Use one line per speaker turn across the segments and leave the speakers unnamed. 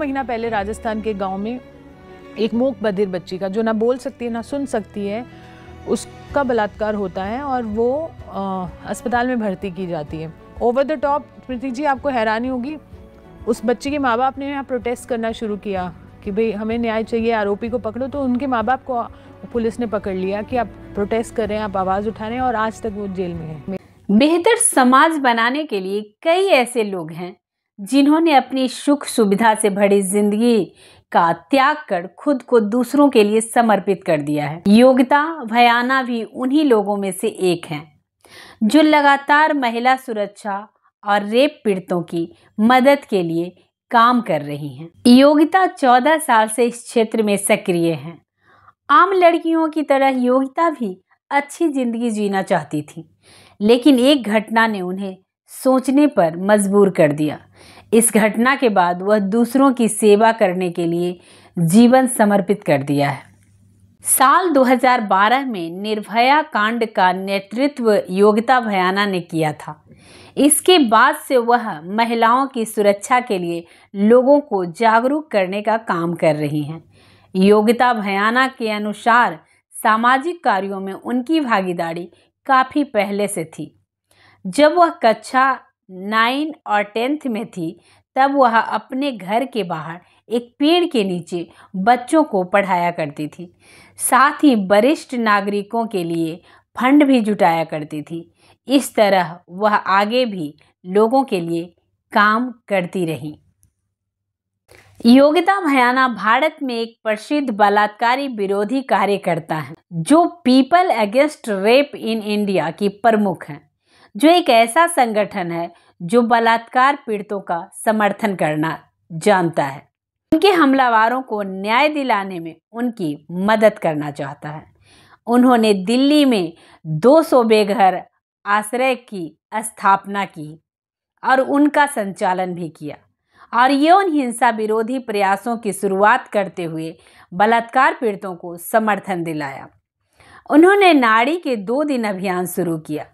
महीना पहले राजस्थान के गांव में एक मूक बधिर बच्ची का, जो ना बोल सकती है ना सुन सकती है, उसका बलात्कार होता है और वो अस्पताल में भर्ती की जाती है। ओवर द टॉप स्मृति जी, आपको हैरानी होगी, उस बच्ची के माँ बाप ने यहाँ प्रोटेस्ट करना शुरू किया कि भाई हमें न्याय चाहिए, आरोपी को पकड़ो। तो उनके माँ बाप को पुलिस ने पकड़ लिया कि आप प्रोटेस्ट कर रहे हैं, आप आवाज़ उठा रहे हैं, और आज तक वो जेल में है।
बेहतर समाज बनाने के लिए कई ऐसे लोग हैं जिन्होंने अपनी सुख सुविधा से भरी जिंदगी का त्याग कर खुद को दूसरों के लिए समर्पित कर दिया है। योगिता भयाना भी उन्हीं लोगों में से एक हैं जो लगातार महिला सुरक्षा और रेप पीड़ितों की मदद के लिए काम कर रही हैं। योगिता 14 साल से इस क्षेत्र में सक्रिय हैं। आम लड़कियों की तरह योगिता भी अच्छी जिंदगी जीना चाहती थी, लेकिन एक घटना ने उन्हें सोचने पर मजबूर कर दिया। इस घटना के बाद वह दूसरों की सेवा करने के लिए जीवन समर्पित कर दिया है। साल 2012 में निर्भया कांड का नेतृत्व योगिता भयाना ने किया था। इसके बाद से वह महिलाओं की सुरक्षा के लिए लोगों को जागरूक करने का काम कर रही हैं। योगिता भयाना के अनुसार सामाजिक कार्यों में उनकी भागीदारी काफ़ी पहले से थी। जब वह कक्षा 9 और 10th में थी, तब वह अपने घर के बाहर एक पेड़ के नीचे बच्चों को पढ़ाया करती थी। साथ ही वरिष्ठ नागरिकों के लिए फंड भी जुटाया करती थी। इस तरह वह आगे भी लोगों के लिए काम करती रही। योगिता भयाना भारत में एक प्रसिद्ध बलात्कारी विरोधी कार्यकर्ता हैं, जो people against rape in India की प्रमुख हैं, जो एक ऐसा संगठन है जो बलात्कार पीड़ितों का समर्थन करना जानता है, उनके हमलावरों को न्याय दिलाने में उनकी मदद करना चाहता है। उन्होंने दिल्ली में 200 बेघर आश्रय की स्थापना की और उनका संचालन भी किया, और यौन हिंसा विरोधी प्रयासों की शुरुआत करते हुए बलात्कार पीड़ितों को समर्थन दिलाया। उन्होंने नारी के 2 दिन अभियान शुरू किया,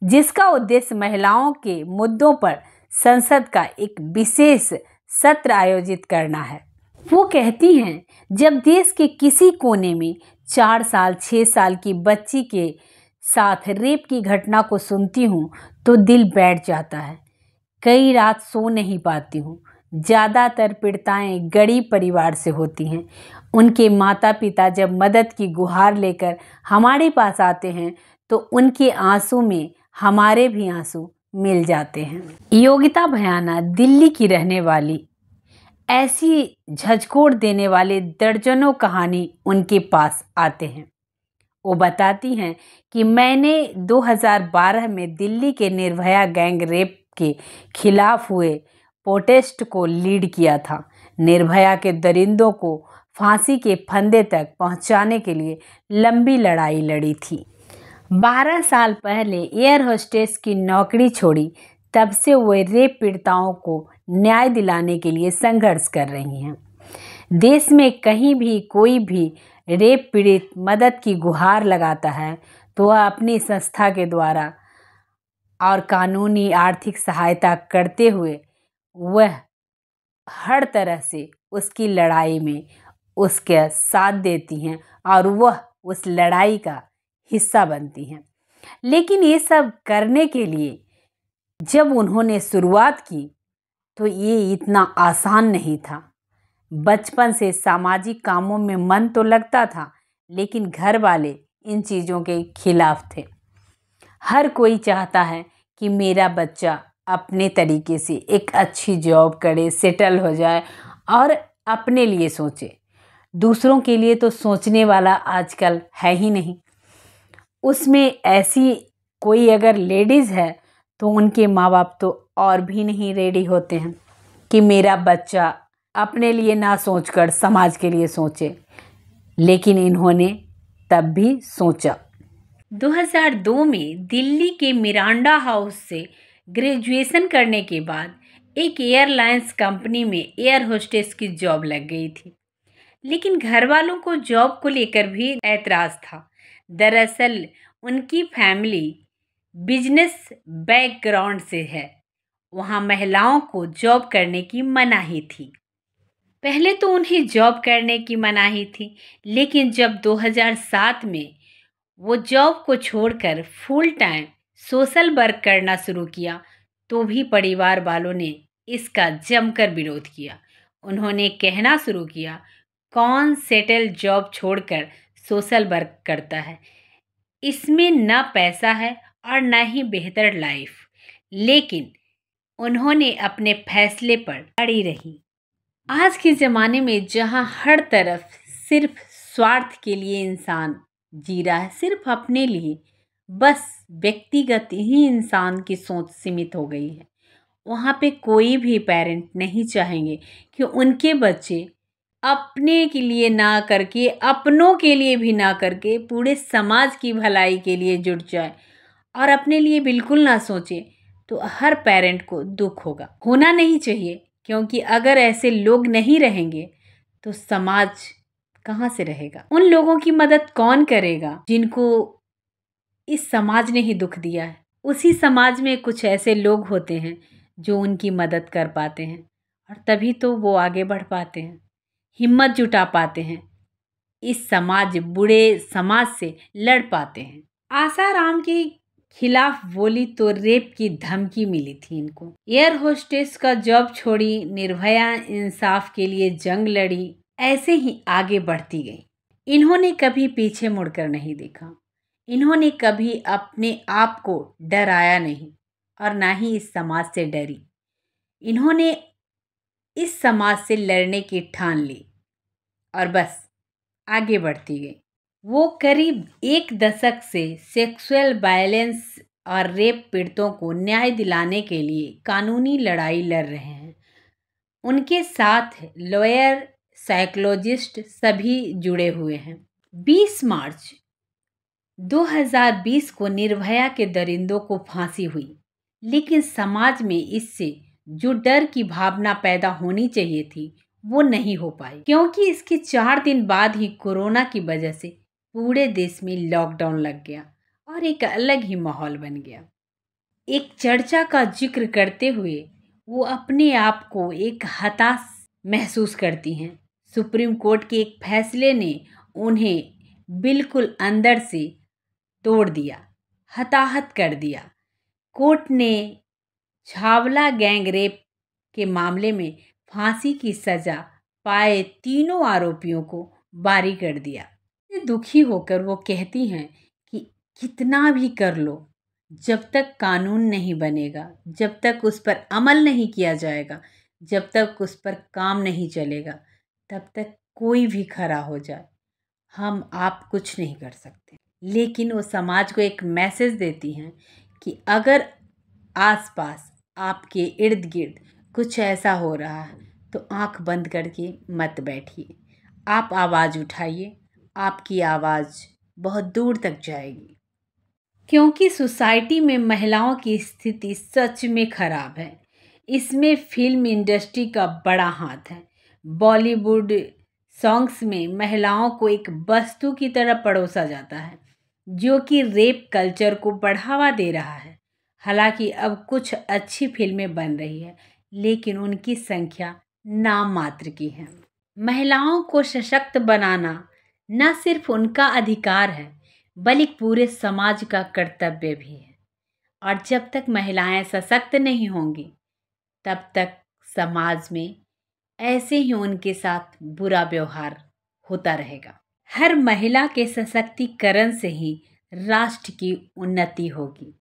जिसका उद्देश्य महिलाओं के मुद्दों पर संसद का एक विशेष सत्र आयोजित करना है। वो कहती हैं, जब देश के किसी कोने में 4 साल 6 साल की बच्ची के साथ रेप की घटना को सुनती हूँ तो दिल बैठ जाता है। कई रात सो नहीं पाती हूँ। ज़्यादातर पीड़िताएं गरीब परिवार से होती हैं। उनके माता पिता जब मदद की गुहार लेकर हमारे पास आते हैं तो उनके आंसू में हमारे भी आंसू मिल जाते हैं। योगिता भयाना दिल्ली की रहने वाली, ऐसी झंझोर देने वाले दर्जनों कहानी उनके पास आते हैं। वो बताती हैं कि मैंने 2012 में दिल्ली के निर्भया गैंग रेप के खिलाफ हुए प्रोटेस्ट को लीड किया था। निर्भया के दरिंदों को फांसी के फंदे तक पहुंचाने के लिए लंबी लड़ाई लड़ी थी। 12 साल पहले एयर होस्टेस की नौकरी छोड़ी, तब से वे रेप पीड़िताओं को न्याय दिलाने के लिए संघर्ष कर रही हैं। देश में कहीं भी कोई भी रेप पीड़ित मदद की गुहार लगाता है तो वह अपनी संस्था के द्वारा और कानूनी आर्थिक सहायता करते हुए वह हर तरह से उसकी लड़ाई में उसके साथ देती हैं और वह उस लड़ाई का हिस्सा बनती हैं। लेकिन ये सब करने के लिए जब उन्होंने शुरुआत की तो ये इतना आसान नहीं था। बचपन से सामाजिक कामों में मन तो लगता था, लेकिन घर वाले इन चीज़ों के खिलाफ थे। हर कोई चाहता है कि मेरा बच्चा अपने तरीके से एक अच्छी जॉब करे, सेटल हो जाए और अपने लिए सोचे। दूसरों के लिए तो सोचने वाला आजकल है ही नहीं। उसमें ऐसी कोई अगर लेडीज़ है तो उनके माँ बाप तो और भी नहीं रेडी होते हैं कि मेरा बच्चा अपने लिए ना सोचकर समाज के लिए सोचे। लेकिन इन्होंने तब भी सोचा। 2002 में दिल्ली के मिरांडा हाउस से ग्रेजुएशन करने के बाद एक एयरलाइंस कंपनी में एयर होस्टेस की जॉब लग गई थी। लेकिन घर वालों को जॉब को लेकर भी ऐतराज़ था। दरअसल उनकी फैमिली बिजनेस बैकग्राउंड से है। वहाँ महिलाओं को जॉब करने की मनाही थी। पहले तो उन्हें जॉब करने की मनाही थी, लेकिन जब 2007 में वो जॉब को छोड़कर फुल टाइम सोशल वर्क करना शुरू किया तो भी परिवार वालों ने इसका जमकर विरोध किया। उन्होंने कहना शुरू किया, कौन सेटल जॉब छोड़कर सोशल वर्क करता है, इसमें न पैसा है और न ही बेहतर लाइफ। लेकिन उन्होंने अपने फैसले पर अड़ी रही। आज के ज़माने में जहां हर तरफ सिर्फ स्वार्थ के लिए इंसान जी रहा है, सिर्फ अपने लिए, बस व्यक्तिगत ही इंसान की सोच सीमित हो गई है, वहाँ पे कोई भी पेरेंट नहीं चाहेंगे कि उनके बच्चे अपने के लिए ना करके, अपनों के लिए भी ना करके, पूरे समाज की भलाई के लिए जुट जाए और अपने लिए बिल्कुल ना सोचे, तो हर पेरेंट को दुख होगा। होना नहीं चाहिए, क्योंकि अगर ऐसे लोग नहीं रहेंगे तो समाज कहाँ से रहेगा? उन लोगों की मदद कौन करेगा जिनको इस समाज ने ही दुख दिया है? उसी समाज में कुछ ऐसे लोग होते हैं जो उनकी मदद कर पाते हैं और तभी तो वो आगे बढ़ पाते हैं, हिम्मत जुटा पाते हैं, इस बुरे समाज से लड़ पाते हैं। आसाराम के खिलाफ बोली तो रेप की धमकी मिली थी इनको। एयर होस्टेस का जॉब छोड़ी, निर्भया इंसाफ के लिए जंग लड़ी, ऐसे ही आगे बढ़ती गई। इन्होंने कभी पीछे मुड़कर नहीं देखा, इन्होंने कभी अपने आप को डराया नहीं और ना ही इस समाज से डरी। इन्होंने इस समाज से लड़ने की ठान ली और बस आगे बढ़ती गई। वो करीब 1 दशक से सेक्सुअल वायलेंस और रेप पीड़ितों को न्याय दिलाने के लिए कानूनी लड़ाई लड़ रहे हैं। उनके साथ लॉयर, साइकोलॉजिस्ट सभी जुड़े हुए हैं। 20 मार्च 2020 को निर्भया के दरिंदों को फांसी हुई, लेकिन समाज में इससे जो डर की भावना पैदा होनी चाहिए थी वो नहीं हो पाई, क्योंकि इसके 4 दिन बाद ही कोरोना की वजह से पूरे देश में लॉकडाउन लग गया और एक अलग ही माहौल बन गया। एक चर्चा का जिक्र करते हुए वो अपने आप को एक हताश महसूस करती हैं। सुप्रीम कोर्ट के एक फैसले ने उन्हें बिल्कुल अंदर से तोड़ दिया, हताहत कर दिया। कोर्ट ने छावला गैंग रेप के मामले में फांसी की सजा पाए तीनों आरोपियों को बारी कर दिया। दुखी होकर वो कहती हैं कि कितना भी कर लो, जब तक कानून नहीं बनेगा, जब तक उस पर अमल नहीं किया जाएगा, जब तक उस पर काम नहीं चलेगा, तब तक कोई भी खड़ा हो जाए, हम आप कुछ नहीं कर सकते। लेकिन वो समाज को एक मैसेज देती हैं कि अगर आसपास आपके इर्द गिर्द कुछ ऐसा हो रहा है तो आंख बंद करके मत बैठिए, आप आवाज़ उठाइए, आपकी आवाज़ बहुत दूर तक जाएगी। क्योंकि सोसाइटी में महिलाओं की स्थिति सच में खराब है। इसमें फिल्म इंडस्ट्री का बड़ा हाथ है। बॉलीवुड सॉन्ग्स में महिलाओं को एक वस्तु की तरह परोसा जाता है, जो कि रेप कल्चर को बढ़ावा दे रहा है। हालांकि अब कुछ अच्छी फिल्में बन रही है, लेकिन उनकी संख्या नाम मात्र की है। महिलाओं को सशक्त बनाना न सिर्फ उनका अधिकार है, बल्कि पूरे समाज का कर्तव्य भी है। और जब तक महिलाएं सशक्त नहीं होंगी, तब तक समाज में ऐसे ही उनके साथ बुरा व्यवहार होता रहेगा। हर महिला के सशक्तिकरण से ही राष्ट्र की उन्नति होगी।